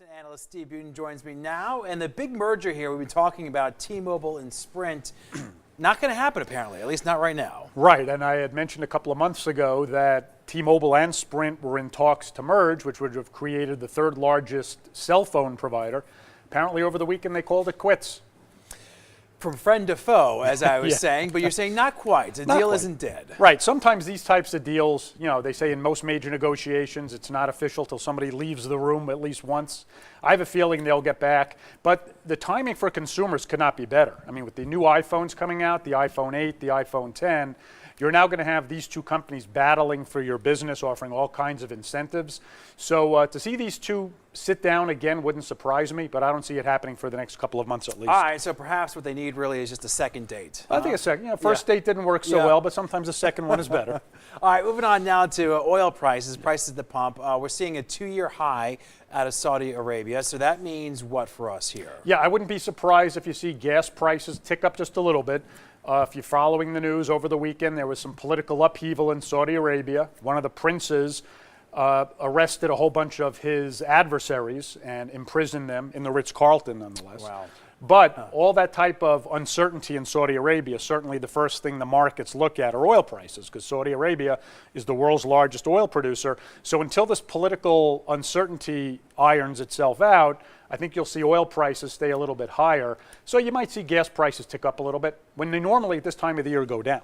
Recent analyst Steve Budin joins me now, and the big merger here we've been talking about, T-Mobile and Sprint, not going to happen apparently, at least not right now. Right, and I had mentioned a couple of months ago that T-Mobile and Sprint were in talks to merge, which would have created the third largest cell phone provider. Apparently over the weekend they called it quits. From friend to foe, as I was saying, but you're saying not quite. The deal isn't dead. Right. Sometimes these types of deals, you know, they say in most major negotiations it's not official till somebody leaves the room at least once. I have a feeling they'll get back, but the timing for consumers could not be better. I mean, with the new iPhones coming out, the iPhone 8, the iPhone 10, you're now going to have these two companies battling for your business, offering all kinds of incentives. So to see these two sit down again wouldn't surprise me, but I don't see it happening for the next couple of months at least. All right, so perhaps what they need really is just a second date. I think a second. You know, first date didn't work so well, but sometimes the second one is better. All right, moving on now to oil prices at the pump. We're seeing a 2-year high out of Saudi Arabia, so that means what for us here? Yeah, I wouldn't be surprised if you see gas prices tick up just a little bit. If you're following the news over the weekend, there was some political upheaval in Saudi Arabia. One of the princes arrested a whole bunch of his adversaries and imprisoned them in the Ritz-Carlton, nonetheless. Wow. But all that type of uncertainty in Saudi Arabia, certainly the first thing the markets look at are oil prices, because Saudi Arabia is the world's largest oil producer. So until this political uncertainty irons itself out, I think you'll see oil prices stay a little bit higher. So you might see gas prices tick up a little bit when they normally at this time of the year go down.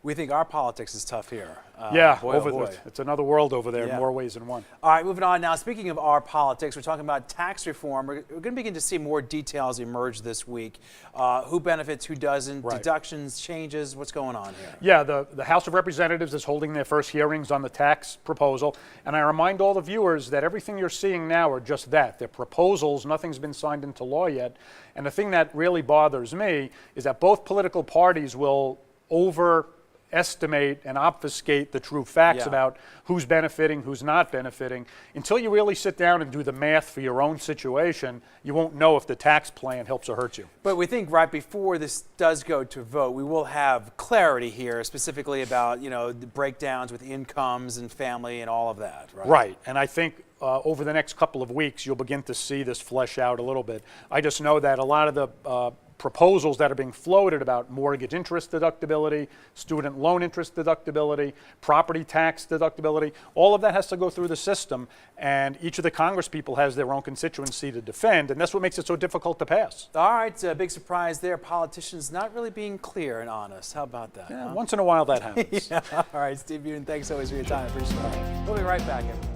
We think our politics is tough here. It's another world over there in more ways than one. All right, moving on now. Speaking of our politics, we're talking about tax reform. We're going to begin to see more details emerge this week. Who benefits, who doesn't, deductions, changes, what's going on here? Yeah, the House of Representatives is holding their first hearings on the tax proposal. And I remind all the viewers that everything you're seeing now are just that. They're proposals. Nothing's been signed into law yet. And the thing that really bothers me is that both political parties will overestimate and obfuscate the true facts about who's benefiting, who's not benefiting. Until you really sit down and do the math for your own situation, you won't know if the tax plan helps or hurts you. But we think right before this does go to vote, we will have clarity here, specifically about, you know, the breakdowns with incomes and family and all of that, right? Right, and I think over the next couple of weeks, you'll begin to see this flesh out a little bit. I just know that a lot of the proposals that are being floated about mortgage interest deductibility, student loan interest deductibility, property tax deductibility, all of that has to go through the system, and each of the Congress people has their own constituency to defend, and that's what makes it so difficult to pass. All right, big surprise there. Politicians not really being clear and honest. How about that? Yeah, once in a while that happens. All right, Steve Budin, thanks always for your time. Appreciate it. We'll be right back, everyone.